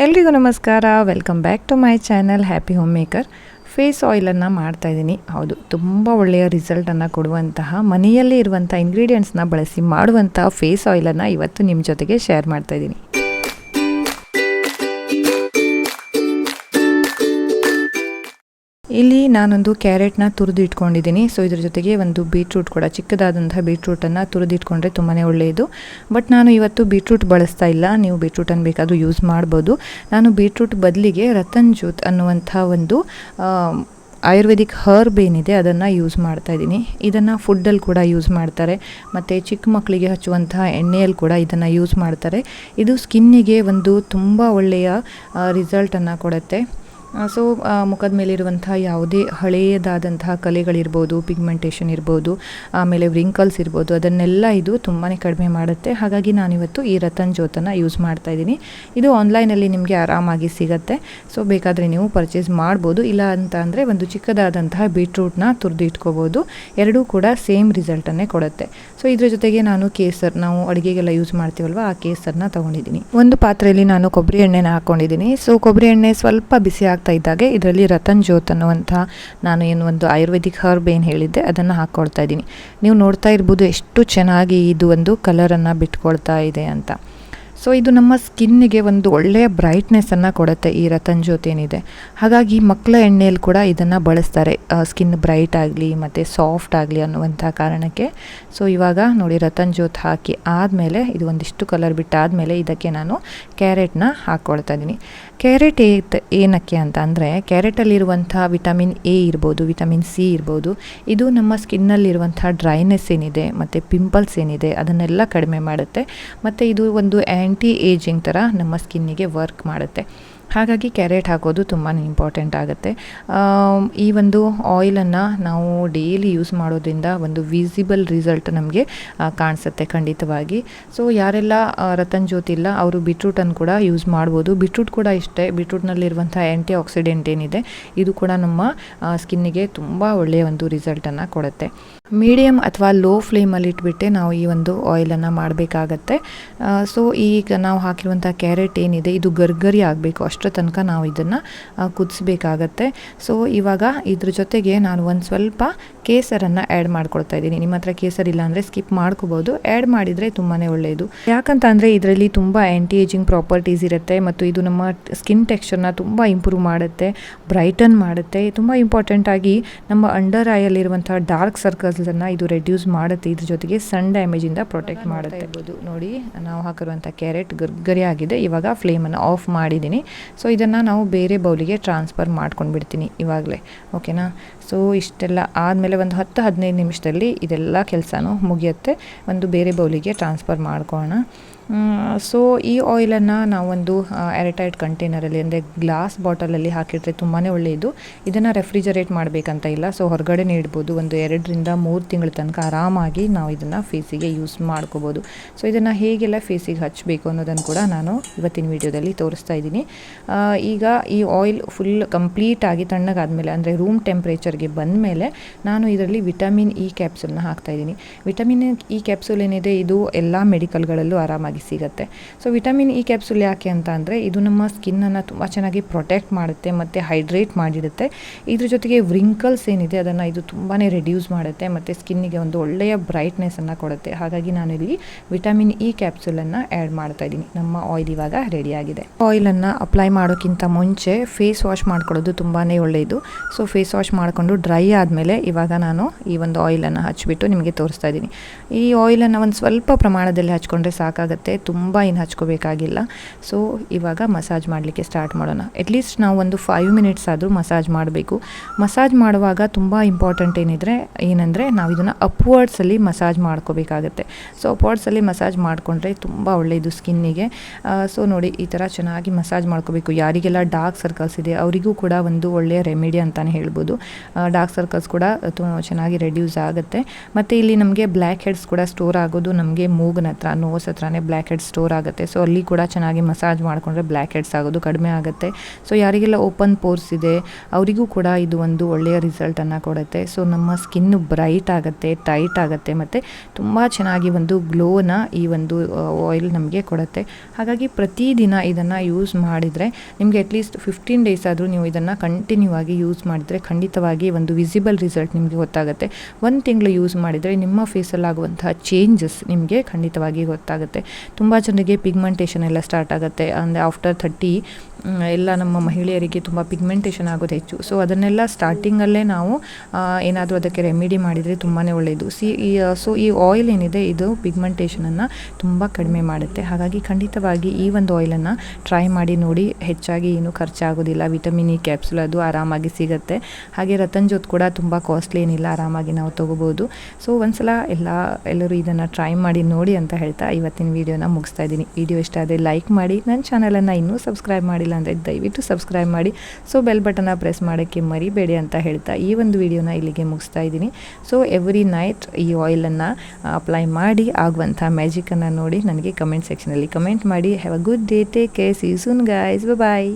ಎಲ್ರಿಗೂ ನಮಸ್ಕಾರ, welcome back to my channel happy home maker. Face ಆಯಿಲನ್ನು ಮಾಡ್ತಾಯಿದ್ದೀನಿ. ಹೌದು, ತುಂಬ ಒಳ್ಳೆಯ ರಿಸಲ್ಟನ್ನು ಕೊಡುವಂತಹ ಮನೆಯಲ್ಲೇ ಇರುವಂಥ ಇಂಗ್ರೀಡಿಯೆಂಟ್ಸ್ನ ಬಳಸಿ ಮಾಡುವಂತಹ ಫೇಸ್ ಆಯಿಲನ್ನು ಇವತ್ತು ನಿಮ್ಮ ಜೊತೆಗೆ ಶೇರ್ ಮಾಡ್ತಾಯಿದ್ದೀನಿ. ಇಲ್ಲಿ ನಾನೊಂದು ಕ್ಯಾರೆಟ್ನ ತುರಿದು ಇಟ್ಕೊಂಡಿದ್ದೀನಿ. ಸೊ ಇದ್ರ ಜೊತೆಗೆ ಒಂದು ಬೀಟ್ರೂಟ್ ಕೂಡ, ಚಿಕ್ಕದಾದಂತಹ ಬೀಟ್ರೂಟನ್ನು ತುರಿದಿಟ್ಕೊಂಡ್ರೆ ತುಂಬಾ ಒಳ್ಳೆಯದು. ಬಟ್ ನಾನು ಇವತ್ತು ಬೀಟ್ರೂಟ್ ಬಳಸ್ತಾ ಇಲ್ಲ. ನೀವು ಬೀಟ್ರೂಟನ್ನು ಬೇಕಾದರೂ ಯೂಸ್ ಮಾಡ್ಬೋದು. ನಾನು ಬೀಟ್ರೂಟ್ ಬದಲಿಗೆ ರತನ್ ಜೋತ್ ಅನ್ನುವಂಥ ಒಂದು ಆಯುರ್ವೇದಿಕ್ ಹರ್ಬ್ ಏನಿದೆ ಅದನ್ನು ಯೂಸ್ ಮಾಡ್ತಾಯಿದ್ದೀನಿ. ಇದನ್ನು ಫುಡ್ಡಲ್ಲಿ ಕೂಡ ಯೂಸ್ ಮಾಡ್ತಾರೆ, ಮತ್ತು ಚಿಕ್ಕ ಮಕ್ಕಳಿಗೆ ಹಚ್ಚುವಂತಹ ಎಣ್ಣೆಯಲ್ಲಿ ಕೂಡ ಇದನ್ನು ಯೂಸ್ ಮಾಡ್ತಾರೆ. ಇದು ಸ್ಕಿನ್ನಿಗೆ ಒಂದು ತುಂಬ ಒಳ್ಳೆಯ ರಿಸಲ್ಟನ್ನು ಕೊಡುತ್ತೆ. ಸೊ ಮುಖದ ಮೇಲಿರುವಂಥ ಯಾವುದೇ ಹಳೆಯದಾದಂತಹ ಕಲೆಗಳಿರ್ಬೋದು, ಪಿಗ್ಮೆಂಟೇಷನ್ ಇರ್ಬೋದು, ಆಮೇಲೆ ವ್ರಿಂಕಲ್ಸ್ ಇರ್ಬೋದು, ಅದನ್ನೆಲ್ಲ ಇದು ತುಂಬಾ ಕಡಿಮೆ ಮಾಡುತ್ತೆ. ಹಾಗಾಗಿ ನಾನಿವತ್ತು ಈ ರತನ್ ಜೋತನ್ನು ಯೂಸ್ ಮಾಡ್ತಾಯಿದ್ದೀನಿ. ಇದು ಆನ್ಲೈನಲ್ಲಿ ನಿಮಗೆ ಆರಾಮಾಗಿ ಸಿಗುತ್ತೆ. ಸೊ ಬೇಕಾದರೆ ನೀವು ಪರ್ಚೇಸ್ ಮಾಡ್ಬೋದು. ಇಲ್ಲ ಅಂತ ಅಂದರೆ ಒಂದು ಚಿಕ್ಕದಾದಂತಹ ಬೀಟ್ರೂಟ್ನ ತುರಿದು ಇಟ್ಕೋಬೋದು. ಎರಡೂ ಕೂಡ ಸೇಮ್ ರಿಸಲ್ಟನ್ನೇ ಕೊಡುತ್ತೆ. ಸೊ ಇದ್ರ ಜೊತೆಗೆ ನಾನು ಕೇಸರ್, ನಾವು ಅಡುಗೆಗೆಲ್ಲ ಯೂಸ್ ಮಾಡ್ತೀವಲ್ವ, ಆ ಕೇಸರ್ನ ತೊಗೊಂಡಿದ್ದೀನಿ. ಒಂದು ಪಾತ್ರೆಯಲ್ಲಿ ನಾನು ಕೊಬ್ಬರಿ ಎಣ್ಣೆನ ಹಾಕ್ಕೊಂಡಿದ್ದೀನಿ. ಸೊ ಕೊಬ್ಬರಿ ಎಣ್ಣೆ ಸ್ವಲ್ಪ ಬಿಸಿ ಇದ್ದಾಗೆ ಇದರಲ್ಲಿ ರತನ್ ಜೋತ್ ಅನ್ನುವಂಥ ನಾನು ಏನು ಒಂದು ಆಯುರ್ವೇದಿಕ್ ಹರ್ಬ್ ಏನು ಹೇಳಿದ್ದೆ ಅದನ್ನು ಹಾಕ್ಕೊಳ್ತಾ ಇದ್ದೀನಿ. ನೀವು ನೋಡ್ತಾ ಇರ್ಬೋದು ಎಷ್ಟು ಚೆನ್ನಾಗಿ ಇದು ಒಂದು ಕಲರನ್ನು ಬಿಟ್ಕೊಳ್ತಾ ಇದೆ ಅಂತ. ಸೊ ಇದು ನಮ್ಮ ಸ್ಕಿನ್ನಿಗೆ ಒಂದು ಒಳ್ಳೆಯ ಬ್ರೈಟ್ನೆಸ್ಸನ್ನು ಕೊಡುತ್ತೆ ಈ ರತನ್ ಜೋತ್ ಏನಿದೆ. ಹಾಗಾಗಿ ಮಕ್ಕಳ ಎಣ್ಣೆಯಲ್ಲಿ ಕೂಡ ಇದನ್ನು ಬಳಸ್ತಾರೆ, ಸ್ಕಿನ್ ಬ್ರೈಟ್ ಆಗಲಿ ಮತ್ತು ಸಾಫ್ಟ್ ಆಗಲಿ ಅನ್ನುವಂಥ ಕಾರಣಕ್ಕೆ. ಸೊ ಇವಾಗ ನೋಡಿ, ರತನ್ ಜೋತ್ ಹಾಕಿ ಆದಮೇಲೆ ಇದು ಒಂದಿಷ್ಟು ಕಲರ್ ಬಿಟ್ಟಾದಮೇಲೆ ಇದಕ್ಕೆ ನಾನು ಕ್ಯಾರೆಟ್ನ ಹಾಕ್ಕೊಳ್ತಾ ಇದ್ದೀನಿ. ಕ್ಯಾರೆಟ್ ಏನಕ್ಕೆ ಅಂತ ಅಂದರೆ, ಕ್ಯಾರೆಟಲ್ಲಿರುವಂಥ ವಿಟಮಿನ್ ಎ ಇರ್ಬೋದು, ವಿಟಮಿನ್ ಸಿ ಇರ್ಬೋದು, ಇದು ನಮ್ಮ ಸ್ಕಿನ್ನಲ್ಲಿರುವಂಥ ಡ್ರೈನೆಸ್ ಏನಿದೆ ಮತ್ತು ಪಿಂಪಲ್ಸ್ ಏನಿದೆ ಅದನ್ನೆಲ್ಲ ಕಡಿಮೆ ಮಾಡುತ್ತೆ. ಮತ್ತು ಇದು ಒಂದು ಆ್ಯಂಟಿ ಏಜಿಂಗ್ ಥರ ನಮ್ಮ ಸ್ಕಿನ್ನಿಗೆ ವರ್ಕ್ ಮಾಡುತ್ತೆ. ಹಾಗಾಗಿ ಕ್ಯಾರೆಟ್ ಹಾಕೋದು ತುಂಬಾ ಇಂಪಾರ್ಟೆಂಟ್ ಆಗುತ್ತೆ. ಈ ಒಂದು ಆಯಿಲನ್ನು ನಾವು ಡೈಲಿ ಯೂಸ್ ಮಾಡೋದ್ರಿಂದ ಒಂದು ವಿಸಿಬಲ್ ರಿಸಲ್ಟ್ ನಮಗೆ ಕಾಣಿಸುತ್ತೆ ಖಂಡಿತವಾಗಿ. ಸೊ ಯಾರೆಲ್ಲ ರತನ್ ಜೋತ್ ಇಲ್ಲ ಅವರು ಬೀಟ್ರೂಟನ್ನು ಕೂಡ ಯೂಸ್ ಮಾಡ್ಬೋದು. ಬೀಟ್ರೂಟ್ ಕೂಡ ಇಷ್ಟೇ, ಬೀಟ್ರೂಟ್ನಲ್ಲಿರುವಂಥ ಆ್ಯಂಟಿ ಆಕ್ಸಿಡೆಂಟ್ ಏನಿದೆ ಇದು ಕೂಡ ನಮ್ಮ ಸ್ಕಿನ್ನಿಗೆ ತುಂಬ ಒಳ್ಳೆಯ ಒಂದು ರಿಸಲ್ಟನ್ನು ಕೊಡುತ್ತೆ. ಮೀಡಿಯಮ್ ಅಥವಾ ಲೋ ಫ್ಲೇಮಲ್ಲಿ ಇಟ್ಬಿಟ್ಟೆ ನಾವು ಈ ಒಂದು ಆಯಿಲನ್ನು ಮಾಡಬೇಕಾಗತ್ತೆ. ಸೊ ಈಗ ನಾವು ಹಾಕಿರುವಂಥ ಕ್ಯಾರೆಟ್ ಏನಿದೆ ಇದು ಗರ್ಗರಿ ಆಗಬೇಕು, ಅಷ್ಟರ ತನಕ ನಾವು ಇದನ್ನು ಕುದಿಸ್ಬೇಕಾಗತ್ತೆ. ಸೊ ಇವಾಗ ಇದ್ರ ಜೊತೆಗೆ ನಾನು ಒಂದು ಸ್ವಲ್ಪ ಕೇಸರನ್ನು ಆ್ಯಡ್ ಮಾಡ್ಕೊಳ್ತಾ ಇದ್ದೀನಿ. ನಿಮ್ಮ ಹತ್ರ ಕೇಸರ್ ಇಲ್ಲ ಅಂದರೆ ಸ್ಕಿಪ್ ಮಾಡ್ಕೋಬೋದು, ಆ್ಯಡ್ ಮಾಡಿದರೆ ತುಂಬಾ ಒಳ್ಳೆಯದು. ಯಾಕಂತ ಅಂದರೆ ಇದರಲ್ಲಿ ತುಂಬ ಆ್ಯಂಟಿ ಏಜಿಂಗ್ ಪ್ರಾಪರ್ಟೀಸ್ ಇರುತ್ತೆ ಮತ್ತು ಇದು ನಮ್ಮ ಸ್ಕಿನ್ ಟೆಕ್ಸ್ಚರ್ನ ತುಂಬ ಇಂಪ್ರೂವ್ ಮಾಡುತ್ತೆ, ಬ್ರೈಟನ್ ಮಾಡುತ್ತೆ. ತುಂಬ ಇಂಪಾರ್ಟೆಂಟಾಗಿ ನಮ್ಮ ಅಂಡರ್ ಐಯಲ್ಲಿರುವಂಥ ಡಾರ್ಕ್ ಸರ್ಕಲ್ಸನ್ನು ಇದು ರೆಡ್ಯೂಸ್ ಮಾಡುತ್ತೆ. ಇದ್ರ ಜೊತೆಗೆ ಸನ್ ಡ್ಯಾಮೇಜಿಂದ ಪ್ರೊಟೆಕ್ಟ್ ಮಾಡುತ್ತೆ. ನೋಡಿ, ನಾವು ಹಾಕಿರುವಂಥ ಕ್ಯಾರೆಟ್ ಗರ್ಗರಿ ಆಗಿದೆ. ಇವಾಗ ಫ್ಲೇಮನ್ನು ಆಫ್ ಮಾಡಿದ್ದೀನಿ. ಸೊ ಇದನ್ನು ನಾವು ಬೇರೆ ಬೌಲಿಗೆ ಟ್ರಾನ್ಸ್ಫರ್ ಮಾಡ್ಕೊಂಡು ಬಿಡ್ತೀನಿ ಇವಾಗಲೇ, ಓಕೆನಾ. ಸೊ ಇಷ್ಟೆಲ್ಲ ಆದಮೇಲೆ ಒಂದು 10-15 ನಿಮಿಷದಲ್ಲಿ ಇದೆಲ್ಲ ಕೆಲಸನೂ ಮುಗಿಯುತ್ತೆ. ಒಂದು ಬೇರೆ ಬೌಲಿಗೆ ಟ್ರಾನ್ಸ್ಫರ್ ಮಾಡ್ಕೊಳ್ಳೋಣ. ಸೊ ಈ ಆಯಿಲನ್ನು ನಾವೊಂದು ಏರ್ಟೈಟ್ ಕಂಟೈನರಲ್ಲಿ ಅಂದರೆ ಗ್ಲಾಸ್ ಬಾಟಲಲ್ಲಿ ಹಾಕಿಟ್ರೆ ತುಂಬಾ ಒಳ್ಳೆಯದು. ಇದನ್ನು ರೆಫ್ರಿಜರೇಟ್ ಮಾಡಬೇಕಂತ ಇಲ್ಲ. ಸೊ ಹೊರಗಡೆನೇ ಇಡ್ಬೋದು. ಒಂದು 2-3 ತಿಂಗಳ ತನಕ ಆರಾಮಾಗಿ ನಾವು ಇದನ್ನು ಫೇಸಿಗೆ ಯೂಸ್ ಮಾಡ್ಕೋಬೋದು. ಸೊ ಇದನ್ನು ಹೇಗೆಲ್ಲ ಫೇಸಿಗೆ ಹಚ್ಚಬೇಕು ಅನ್ನೋದನ್ನು ಕೂಡ ನಾನು ಇವತ್ತಿನ ವಿಡಿಯೋದಲ್ಲಿ ತೋರಿಸ್ತಾ ಇದ್ದೀನಿ. ಈಗ ಈ ಆಯಿಲ್ ಫುಲ್ ಕಂಪ್ಲೀಟಾಗಿ ತಣ್ಣಗಾದಮೇಲೆ ಅಂದರೆ ರೂಮ್ ಟೆಂಪ್ರೇಚರ್ಗೆ ಬಂದ ಮೇಲೆ ನಾನು ಇದರಲ್ಲಿ ವಿಟಮಿನ್ ಇ ಕ್ಯಾಪ್ಸೂಲ್ನ ಹಾಕ್ತಾಯಿದ್ದೀನಿ. ವಿಟಮಿನ್ ಇ ಕ್ಯಾಪ್ಸೂಲ್ ಏನಿದೆ ಇದು ಎಲ್ಲ ಮೆಡಿಕಲ್ಗಳಲ್ಲೂ ಆರಾಮಾಗಿ ಸಿಗುತ್ತೆ. ಸೊ ವಿಟಮಿನ್ ಇ ಕ್ಯಾಪ್ಸೂಲ್ ಯಾಕೆ ಅಂತ ಅಂದರೆ ಇದು ನಮ್ಮ ಸ್ಕಿನ್ನನ್ನು ತುಂಬ ಚೆನ್ನಾಗಿ ಪ್ರೊಟೆಕ್ಟ್ ಮಾಡುತ್ತೆ ಮತ್ತು ಹೈಡ್ರೇಟ್ ಮಾಡಿಡುತ್ತೆ. ಇದ್ರ ಜೊತೆಗೆ ವ್ರಿಂಕಲ್ಸ್ ಏನಿದೆ ಅದನ್ನು ಇದು ತುಂಬಾ ರೆಡ್ಯೂಸ್ ಮಾಡುತ್ತೆ ಮತ್ತು ಸ್ಕಿನ್ನಿಗೆ ಒಂದು ಒಳ್ಳೆಯ ಬ್ರೈಟ್ನೆಸ್ಸನ್ನು ಕೊಡುತ್ತೆ. ಹಾಗಾಗಿ ನಾನಿಲ್ಲಿ ವಿಟಮಿನ್ ಇ ಕ್ಯಾಪ್ಸೂಲನ್ನು ಆ್ಯಡ್ ಮಾಡ್ತಾ ಇದ್ದೀನಿ. ನಮ್ಮ ಆಯಿಲ್ ಇವಾಗ ರೆಡಿಯಾಗಿದೆ. ಆಯಿಲನ್ನು ಅಪ್ಲೈ ಮಾಡೋಕ್ಕಿಂತ ಮುಂಚೆ ಫೇಸ್ ವಾಶ್ ಮಾಡ್ಕೊಳ್ಳೋದು ತುಂಬಾ ಒಳ್ಳೆಯದು. ಸೊ ಫೇಸ್ ವಾಶ್ ಮಾಡಿಕೊಂಡು ಡ್ರೈ ಆದಮೇಲೆ ಇವಾಗ ನಾನು ಈ ಒಂದು ಆಯಿಲನ್ನು ಹಚ್ಚಿಬಿಟ್ಟು ನಿಮಗೆ ತೋರಿಸ್ತಾ ಇದ್ದೀನಿ. ಈ ಆಯಿಲನ್ನು ಒಂದು ಸ್ವಲ್ಪ ಪ್ರಮಾಣದಲ್ಲಿ ಹಚ್ಕೊಂಡ್ರೆ ಸಾಕಾಗುತ್ತೆ, ತುಂಬ ಏನು ಹಚ್ಕೋಬೇಕಾಗಿಲ್ಲ. ಸೊ ಇವಾಗ ಮಸಾಜ್ ಮಾಡಲಿಕ್ಕೆ ಸ್ಟಾರ್ಟ್ ಮಾಡೋಣ. ಅಟ್ಲೀಸ್ಟ್ ನಾವು ಒಂದು 5 ಮಿನಿಟ್ಸ್ ಆದರೂ ಮಸಾಜ್ ಮಾಡಬೇಕು. ಮಸಾಜ್ ಮಾಡುವಾಗ ತುಂಬ ಇಂಪಾರ್ಟೆಂಟ್ ಏನಂದರೆ ನಾವು ಇದನ್ನು ಅಪ್ವರ್ಡ್ಸಲ್ಲಿ ಮಸಾಜ್ ಮಾಡ್ಕೋಬೇಕಾಗತ್ತೆ. ಸೊ ಅಪ್ವರ್ಡ್ಸಲ್ಲಿ ಮಸಾಜ್ ಮಾಡಿಕೊಂಡ್ರೆ ತುಂಬ ಒಳ್ಳೆಯದು ಸ್ಕಿನ್ನಿಗೆ. ಸೊ ನೋಡಿ, ಈ ಥರ ಚೆನ್ನಾಗಿ ಮಸಾಜ್ ಮಾಡ್ಕೋಬೇಕು. ಯಾರಿಗೆಲ್ಲ ಡಾರ್ಕ್ ಸರ್ಕಲ್ಸ್ ಇದೆ ಅವರಿಗೂ ಕೂಡ ಒಂದು ಒಳ್ಳೆಯ ರೆಮಿಡಿ ಅಂತಲೇ ಹೇಳ್ಬೋದು. ಡಾರ್ಕ್ ಸರ್ಕಲ್ಸ್ ಕೂಡ ಚೆನ್ನಾಗಿ ರೆಡ್ಯೂಸ್ ಆಗುತ್ತೆ. ಮತ್ತು ಇಲ್ಲಿ ನಮಗೆ ಬ್ಲ್ಯಾಕ್ ಹೆಡ್ಸ್ ಕೂಡ ಸ್ಟೋರ್ ಆಗೋದು ನಮಗೆ ಮೂಗಿನ ಹತ್ರ, ನೋಸ್ ಹತ್ರನೇ ಬ್ಲ್ಯಾಕ್ ಹೆಡ್ ಸ್ಟೋರ್ ಆಗುತ್ತೆ. ಸೊ ಅಲ್ಲಿ ಕೂಡ ಚೆನ್ನಾಗಿ ಮಸಾಜ್ ಮಾಡಿಕೊಂಡ್ರೆ ಬ್ಲ್ಯಾಕ್ ಹೆಡ್ಸ್ ಆಗೋದು ಕಡಿಮೆ ಆಗುತ್ತೆ. ಸೊ ಯಾರಿಗೆಲ್ಲ ಓಪನ್ ಪೋರ್ಸ್ ಇದೆ ಅವರಿಗೂ ಕೂಡ ಇದು ಒಂದು ಒಳ್ಳೆಯ ರಿಸಲ್ಟನ್ನು ಕೊಡುತ್ತೆ. ಸೊ ನಮ್ಮ ಸ್ಕಿನ್ನು ಬ್ರೈಟ್ ಆಗುತ್ತೆ, ಟೈಟ್ ಆಗುತ್ತೆ ಮತ್ತು ತುಂಬ ಚೆನ್ನಾಗಿ ಒಂದು ಗ್ಲೋನ ಈ ಒಂದು ಆಯಿಲ್ ನಮಗೆ ಕೊಡುತ್ತೆ. ಹಾಗಾಗಿ ಪ್ರತಿದಿನ ಇದನ್ನು ಯೂಸ್ ಮಾಡಿದರೆ ನಿಮಗೆ ಅಟ್ಲೀಸ್ಟ್ 15 ಡೇಸ್ ಆದರೂ ನೀವು ಇದನ್ನು ಕಂಟಿನ್ಯೂ ಆಗಿ ಯೂಸ್ ಮಾಡಿದರೆ ಖಂಡಿತವಾಗಿ ಒಂದು ವಿಸಿಬಲ್ ರಿಸಲ್ಟ್ ನಿಮಗೆ ಗೊತ್ತಾಗುತ್ತೆ. 1 ತಿಂಗಳು ಯೂಸ್ ಮಾಡಿದರೆ ನಿಮ್ಮ ಫೇಸಲ್ಲಾಗುವಂತಹ ಚೇಂಜಸ್ ನಿಮಗೆ ಖಂಡಿತವಾಗಿ ಗೊತ್ತಾಗುತ್ತೆ. ತುಂಬ ಜನರಿಗೆ ಪಿಗ್ಮೆಂಟೇಷನ್ ಎಲ್ಲ ಸ್ಟಾರ್ಟ್ ಆಗುತ್ತೆ. ಅಂದರೆ ಆಫ್ಟರ್ 30 ಎಲ್ಲ ನಮ್ಮ ಮಹಿಳೆಯರಿಗೆ ತುಂಬ ಪಿಗ್ಮೆಂಟೇಷನ್ ಆಗೋದು ಹೆಚ್ಚು. ಸೊ ಅದನ್ನೆಲ್ಲ ಸ್ಟಾರ್ಟಿಂಗಲ್ಲೇ ನಾವು ಏನಾದರೂ ಅದಕ್ಕೆ ರೆಮಿಡಿ ಮಾಡಿದರೆ ತುಂಬಾ ಒಳ್ಳೆಯದು. ಸೊ ಈ ಆಯಿಲ್ ಏನಿದೆ ಇದು ಪಿಗ್ಮೆಂಟೇಷನನ್ನು ತುಂಬ ಕಡಿಮೆ ಮಾಡುತ್ತೆ. ಹಾಗಾಗಿ ಖಂಡಿತವಾಗಿ ಈ ಒಂದು ಆಯಿಲನ್ನು ಟ್ರೈ ಮಾಡಿ ನೋಡಿ. ಹೆಚ್ಚಾಗಿ ಏನು ಖರ್ಚಾಗೋದಿಲ್ಲ. ವಿಟಮಿನ್ ಇ ಕ್ಯಾಪ್ಸುಲ್ ಅದು ಆರಾಮಾಗಿ ಸಿಗುತ್ತೆ. ಹಾಗೆ ರತನ್ ಜೋತ್ ಕೂಡ ತುಂಬ ಕಾಸ್ಟ್ಲಿ ಏನಿಲ್ಲ, ಆರಾಮಾಗಿ ನಾವು ತೊಗೋಬೋದು. ಸೊ ಒಂದ್ಸಲ ಎಲ್ಲರೂ ಇದನ್ನು ಟ್ರೈ ಮಾಡಿ ನೋಡಿ ಅಂತ ಹೇಳ್ತಾ ಇವತ್ತಿನ ವಿಡಿಯೋನ ಮುಗಿಸ್ತಾ ಇದ್ದೀನಿ. ವಿಡಿಯೋ ಇಷ್ಟ ಆದರೆ ಲೈಕ್ ಮಾಡಿ, ನನ್ನ ಚಾನಲನ್ನು ಇನ್ನೂ ಸಬ್ಸ್ಕ್ರೈಬ್ ಮಾಡಿಲ್ಲ ಅಂದರೆ ದಯವಿಟ್ಟು ಸಬ್ಸ್ಕ್ರೈಬ್ ಮಾಡಿ. ಸೊ ಬೆಲ್ ಬಟನ್ನ ಪ್ರೆಸ್ ಮಾಡೋಕ್ಕೆ ಮರಿಬೇಡಿ ಅಂತ ಹೇಳ್ತಾ ಈ ಒಂದು ವಿಡಿಯೋನ ಇಲ್ಲಿಗೆ ಮುಗಿಸ್ತಾ ಇದ್ದೀನಿ. ಸೊ ಎವ್ರಿ ನೈಟ್ ಈ ಆಯಿಲನ್ನು ಅಪ್ಲೈ ಮಾಡಿ ಆಗುವಂಥ ಮ್ಯಾಜಿಕನ್ನು ನೋಡಿ ನನಗೆ ಕಮೆಂಟ್ ಸೆಕ್ಷನಲ್ಲಿ ಕಮೆಂಟ್ ಮಾಡಿ. Have a good day, take care, see you soon guys, bye.